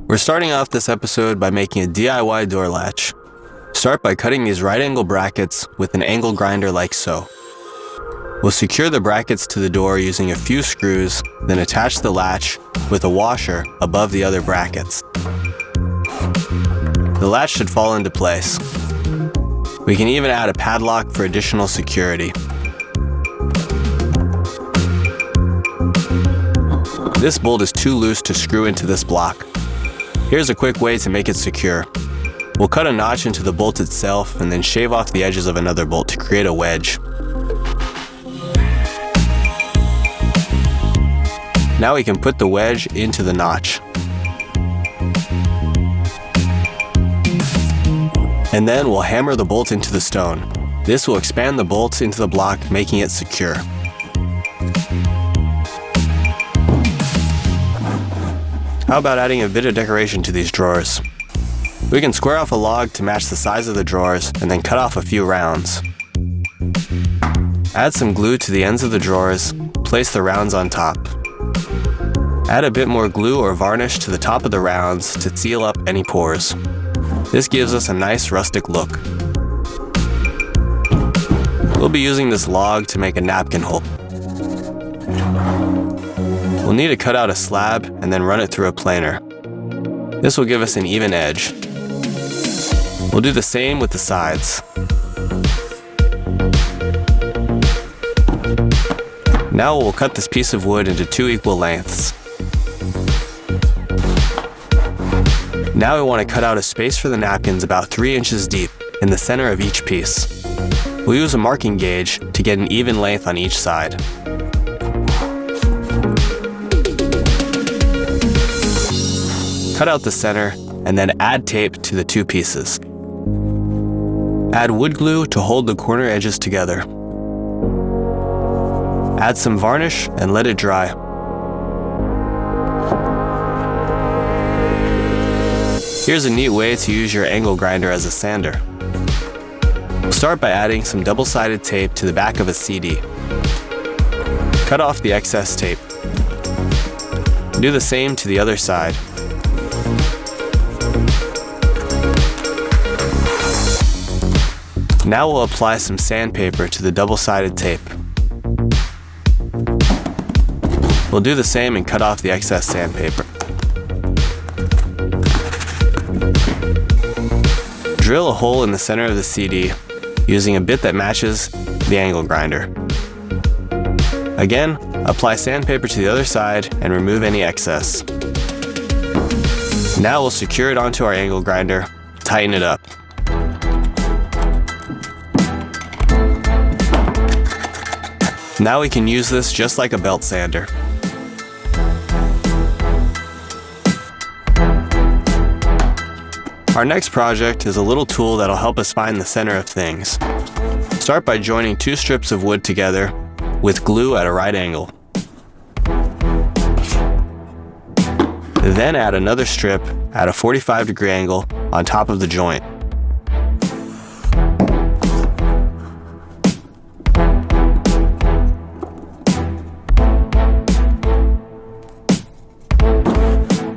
We're starting off this episode by making a DIY door latch. Start by cutting these right angle brackets with an angle grinder like so. We'll secure the brackets to the door using a few screws, then attach the latch with a washer above the other brackets. The latch should fall into place. We can even add a padlock for additional security. This bolt is too loose to screw into this block. Here's a quick way to make it secure. We'll cut a notch into the bolt itself and then shave off the edges of another bolt to create a wedge. Now we can put the wedge into the notch. And then we'll hammer the bolt into the stone. This will expand the bolt into the block, making it secure. How about adding a bit of decoration to these drawers? We can square off a log to match the size of the drawers and then cut off a few rounds. Add some glue to the ends of the drawers, place the rounds on top. Add a bit more glue or varnish to the top of the rounds to seal up any pores. This gives us a nice rustic look. We'll be using this log to make a napkin hole. We'll need to cut out a slab and then run it through a planer. This will give us an even edge. We'll do the same with the sides. Now we'll cut this piece of wood into 2 equal lengths. Now we want to cut out a space for the napkins about 3 inches deep in the center of each piece. We'll use a marking gauge to get an even length on each side. Cut out the center and then add tape to the 2 pieces. Add wood glue to hold the corner edges together. Add some varnish and let it dry. Here's a neat way to use your angle grinder as a sander. Start by adding some double-sided tape to the back of a CD. Cut off the excess tape. Do the same to the other side. Now we'll apply some sandpaper to the double-sided tape. We'll do the same and cut off the excess sandpaper. Drill a hole in the center of the CD using a bit that matches the angle grinder. Again, apply sandpaper to the other side and remove any excess. Now we'll secure it onto our angle grinder, tighten it up. Now we can use this just like a belt sander. Our next project is a little tool that'll help us find the center of things. Start by joining 2 strips of wood together with glue at a right angle. Then add another strip at a 45-degree angle on top of the joint.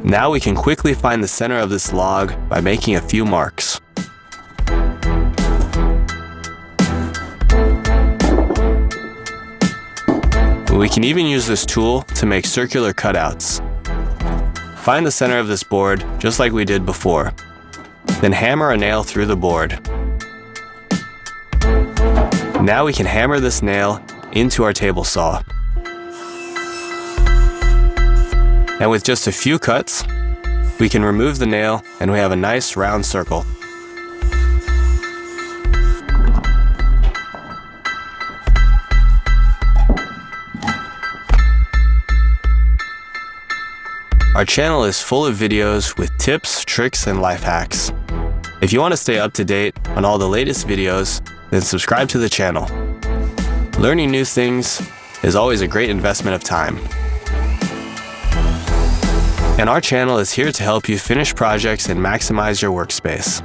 Now we can quickly find the center of this log by making a few marks. We can even use this tool to make circular cutouts. Find the center of this board just like we did before. Then hammer a nail through the board. Now we can hammer this nail into our table saw. And with just a few cuts, we can remove the nail and we have a nice round circle. Our channel is full of videos with tips, tricks, and life hacks. If you want to stay up to date on all the latest videos, then subscribe to the channel. Learning new things is always a great investment of time. And our channel is here to help you finish projects and maximize your workspace.